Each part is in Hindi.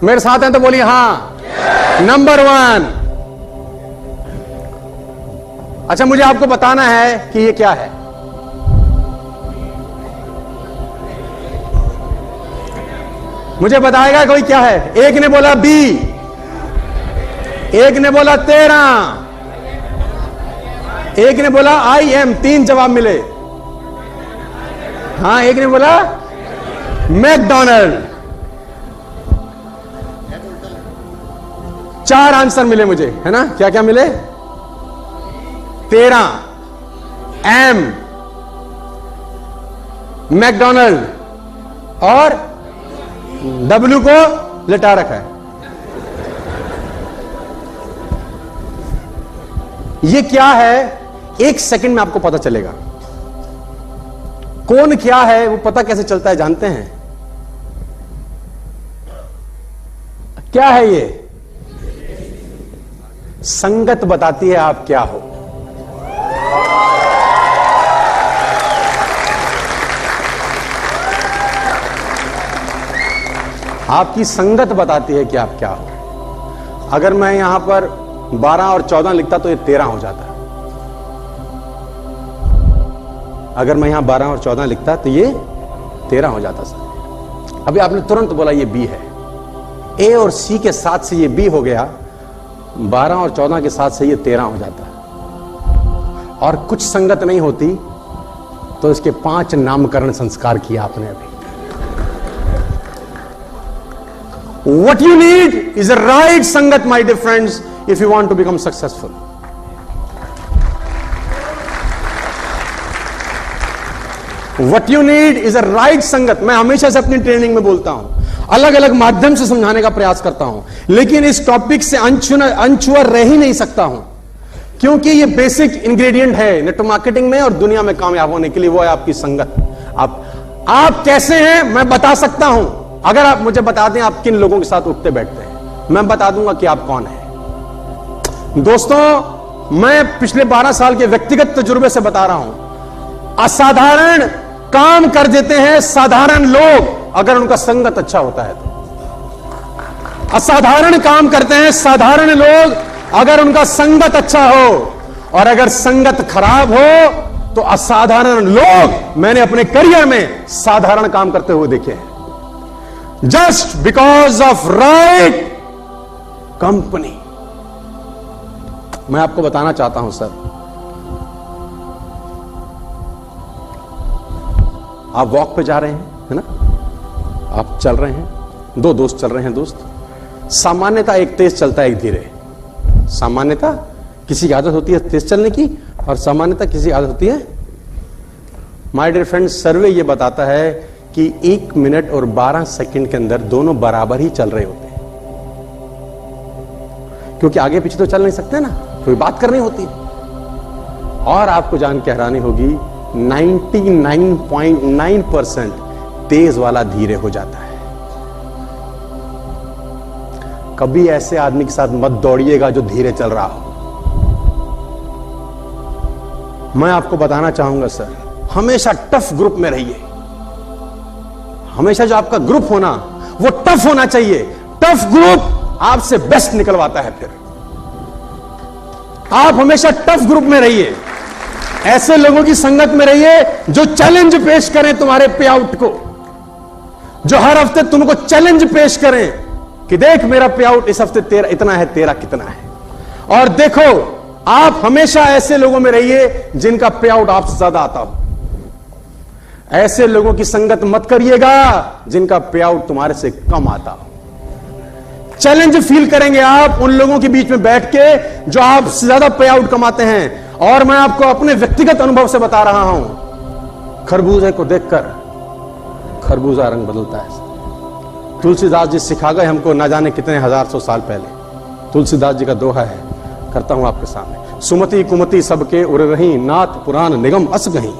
मेरे साथ हैं तो बोलिए हां। नंबर 1। अच्छा, मुझे आपको बताना है कि ये क्या है। मुझे बताएगा कोई क्या है। एक ने बोला बी, एक ने बोला 13, एक ने बोला आई एम। 3 जवाब मिले। हाँ, एक ने बोला मैकडोनल्ड। 4 आंसर मिले मुझे, है ना। क्या क्या मिले? 13, एम, मैकडोनल्ड और डब्ल्यू को लिटा रखा है। ये क्या है? 1 सेकंड में आपको पता चलेगा। कौन क्या है वो पता कैसे चलता है जानते हैं? क्या है ये? संगत बताती है आप क्या हो। आपकी संगत बताती है कि आप क्या हो। अगर मैं यहां पर 12 और 14 लिखता तो ये 13 हो जाता। अगर मैं यहां 12 और 14 लिखता तो ये 13 हो जाता सर। अभी आपने तुरंत बोला ये बी है। ए और सी के साथ से ये बी हो गया, 12 और 14 के साथ से ये 13 हो जाता है। और कुछ संगत नहीं होती तो इसके 5 नामकरण संस्कार किया आपने अभी। What you need is a right sangat, my dear friends, if you want to become successful. What you need is a right sangat. मैं हमेशा से अपनी ट्रेनिंग में बोलता हूं, अलग अलग माध्यम से समझाने का प्रयास करता हूं, लेकिन इस टॉपिक से अनछुआ रह ही नहीं सकता हूं, क्योंकि ये बेसिक इंग्रेडिएंट है नेटवर्क मार्केटिंग में और दुनिया में कामयाब होने के लिए। वो है आपकी संगत। आप कैसे हैं मैं बता सकता हूं। अगर आप मुझे बता दें आप किन लोगों के साथ उठते बैठते हैं, मैं बता दूंगा कि आप कौन हैं। दोस्तों, मैं पिछले 12 साल के व्यक्तिगत तजुर्बे से बता रहा हूं, असाधारण काम कर देते हैं साधारण लोग अगर उनका संगत अच्छा होता है तो। असाधारण काम करते हैं साधारण लोग अगर उनका संगत अच्छा हो, और अगर संगत खराब हो तो असाधारण लोग मैंने अपने करियर में साधारण काम करते हुए देखे हैं। Just because of right company. मैं आपको बताना चाहता हूं सर, आप वॉक पे जा रहे हैं, है ना, आप चल रहे हैं, 2 दोस्त चल रहे हैं। दोस्त सामान्यता एक तेज चलता है, एक धीरे। सामान्यता किसी की आदत होती है तेज चलने की, और सामान्यता किसी की आदत होती है। माय डियर फ्रेंड्स, सर्वे यह बताता है कि 1 मिनट और 12 सेकंड के अंदर दोनों बराबर ही चल रहे होते हैं, क्योंकि आगे पीछे तो चल नहीं सकते ना, कोई बात करनी होती है। और आपको जान के हैरानी होगी, 99.9% तेज वाला धीरे हो जाता है। कभी ऐसे आदमी के साथ मत दौड़िएगा जो धीरे चल रहा हो। मैं आपको बताना चाहूंगा सर, हमेशा टफ ग्रुप में रहिए। हमेशा जो आपका ग्रुप होना वो टफ होना चाहिए। टफ ग्रुप आपसे बेस्ट निकलवाता है। फिर आप हमेशा टफ ग्रुप में रहिए, ऐसे लोगों की संगत में रहिए जो चैलेंज पेश करें तुम्हारे पे आउट को, जो हर हफ्ते तुमको चैलेंज पेश करें कि देख मेरा पे आउट इस हफ्ते तेरा इतना है, तेरा कितना है। और देखो, आप हमेशा ऐसे लोगों में रहिए जिनका पे आउट आपसे ज्यादा आता हो। ऐसे लोगों की संगत मत करिएगा जिनका पे आउट तुम्हारे से कम आता हो। चैलेंज फील करेंगे आप उन लोगों के बीच में बैठ के जो आपसे ज्यादा पे आउट कमाते हैं। और मैं आपको अपने व्यक्तिगत अनुभव से बता रहा हूं, खरबूजे को देखकर खरबूजा रंग बदलता है। तुलसीदास जी सिखा गए हमको, ना जाने कितने 1000 साल पहले। तुलसीदास जी का दोहा है, करता हूं आपके सामने। सुमति कुमति सबके उर रही, नाथ पुराण निगम अस गही।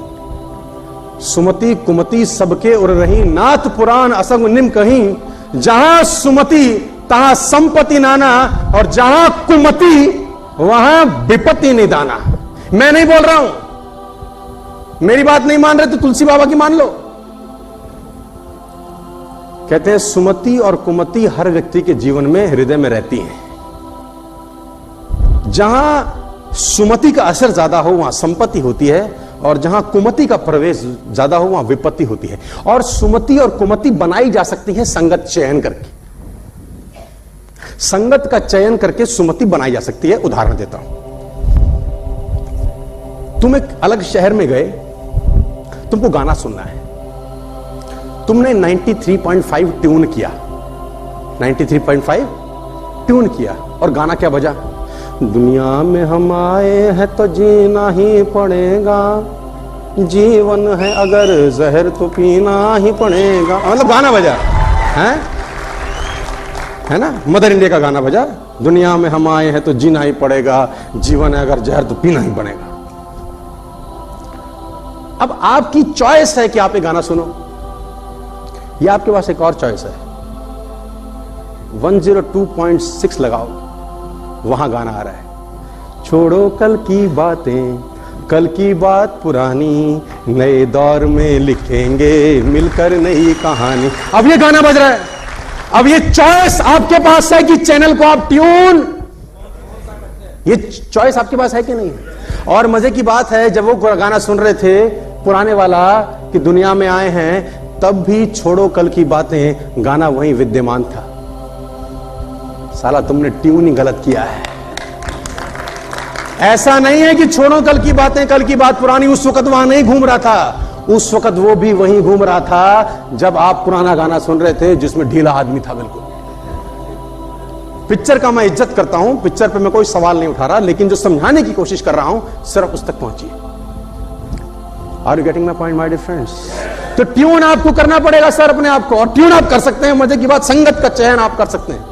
सुमति कुमति सबके उर रही, नाथ पुराण असंग निम कहीं। जहां सुमति तहां संपत्ति नाना, और जहां कुमति वहां विपत्ति निदाना। मैं नहीं बोल रहा हूं, मेरी बात नहीं मान रहे तो तुलसी बाबा की मान लो। कहते हैं सुमति और कुमति हर व्यक्ति के जीवन में हृदय में रहती हैं। जहां सुमति का असर ज्यादा हो वहां संपत्ति होती है, और जहां कुमति का प्रवेश ज्यादा हो वहां विपत्ति होती है। और सुमति और कुमति बनाई जा सकती है संगत चयन करके। संगत का चयन करके सुमति बनाई जा सकती है। उदाहरण देता हूं, तुम एक अलग शहर में गए, तुमको गाना सुनना है, तुमने 93.5 ट्यून किया, 93.5 ट्यून किया, और गाना क्या बजा? दुनिया में हम आए हैं तो जीना ही पड़ेगा, जीवन है अगर जहर तो पीना ही पड़ेगा। मतलब गाना बजा है ना, मदर इंडिया का गाना बजा, दुनिया में हम आए हैं तो जीना ही पड़ेगा, जीवन है अगर जहर तो पीना ही पड़ेगा। अब आपकी चॉइस है कि आप ये गाना सुनो, या आपके पास एक और चॉइस है, 102.6 लगाओ, वहां गाना आ रहा है, छोड़ो कल की बातें, कल की बात पुरानी, नए दौर में लिखेंगे मिलकर नई कहानी। अब ये गाना बज रहा है। अब ये चॉइस आपके पास है कि चैनल को आप ट्यून, ये चॉइस आपके पास है कि नहीं है? और मजे की बात है, जब वो गाना सुन रहे थे पुराने वाला कि दुनिया में आए हैं, तब भी छोड़ो कल की बातें गाना वहीं विद्यमान था। साला तुमने ट्यून ही गलत किया है। ऐसा नहीं है कि छोड़ो कल की बातें, कल की बात पुरानी, उस वक्त वहां नहीं घूम रहा था, उस वक्त वो भी वहीं घूम रहा था जब आप पुराना गाना सुन रहे थे जिसमें ढीला आदमी था। बिल्कुल पिक्चर का मैं इज्जत करता हूं, पिक्चर पे मैं कोई सवाल नहीं उठा रहा, लेकिन जो समझाने की कोशिश कर रहा हूं सिर्फ उस तक पहुंचिए। Are you getting my point my dear friends? तो ट्यून आपको करना पड़ेगा सर अपने आप को, और ट्यून आप कर सकते हैं। मजे की बात, संगत का चयन आप कर सकते हैं।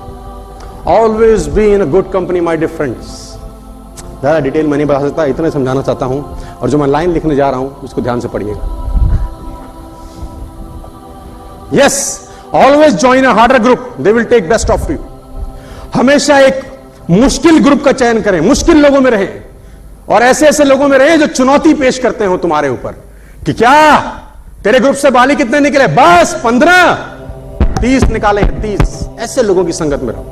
Always be in a good company my dear friends. ज्यादा डिटेल मैं नहीं बता सकता, इतना समझाना चाहता हूं, और जो मैं लाइन लिखने जा रहा हूं उसको ध्यान से पढ़िएगा। Yes, always join a harder group, they will take best of you. हमेशा एक मुश्किल ग्रुप का चयन करें, मुश्किल लोगों में रहें, और ऐसे ऐसे लोगों में रहें जो चुनौती पेश करते हो तुम्हारे ऊपर कि क्या तेरे ग्रुप से बाली कितने निकले? बस 15, 30 निकाले, 30। ऐसे लोगों की संगत में रहो।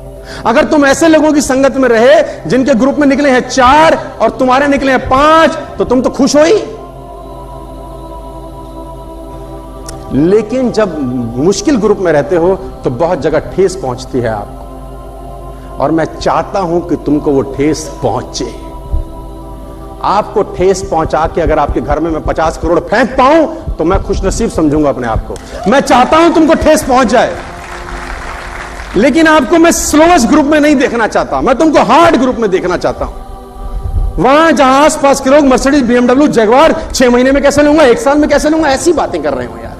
अगर तुम ऐसे लोगों की संगत में रहे जिनके ग्रुप में निकले हैं 4 और तुम्हारे निकले हैं 5, तो तुम तो खुश हो ही। लेकिन जब मुश्किल ग्रुप में रहते हो तो बहुत जगह ठेस पहुंचती है आपको, और मैं चाहता हूं कि तुमको वो ठेस पहुंचे। आपको ठेस पहुंचा के अगर आपके घर में मैं 50 करोड़ फेंक पाऊं तो मैं खुशनसीब समझूंगा अपने आप को। मैं चाहता हूं तुमको ठेस पहुंच जाए, लेकिन आपको मैं स्लोएस्ट ग्रुप में नहीं देखना चाहता, मैं तुमको हार्ड ग्रुप में देखना चाहता हूं। वहां जहां आसपास के लोग मर्सिडीज, BMW, जगुआर 6 महीने में कैसे लूंगा, 1 साल में कैसे लूंगा, ऐसी बातें कर रहे हो यार।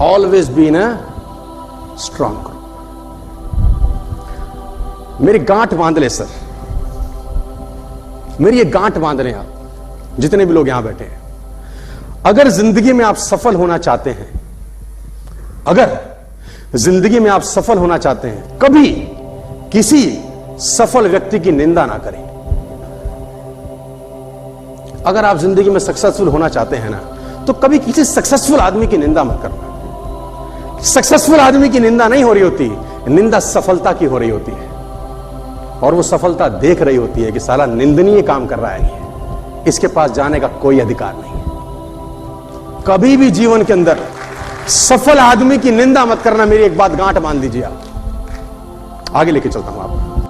Always be in a strong group. मेरी गांठ बांध ले सर, मेरी ये गांठ बांध लें आप, जितने भी लोग यहां बैठे हैं। अगर जिंदगी में आप सफल होना चाहते हैं, अगर जिंदगी में आप सफल होना चाहते हैं, कभी किसी सफल व्यक्ति की निंदा ना करें। अगर आप जिंदगी में सक्सेसफुल होना चाहते हैं ना, तो कभी किसी सक्सेसफुल आदमी की निंदा मत करना। सक्सेसफुल आदमी की निंदा नहीं हो रही होती, निंदा सफलता की हो रही होती है, और वो सफलता देख रही होती है कि साला निंदनीय काम कर रहा है ये, इसके पास जाने का कोई अधिकार नहीं है। कभी भी जीवन के अंदर सफल आदमी की निंदा मत करना। मेरी एक बात गांठ बांध लीजिए आप। आगे लेके चलता हूं आपको।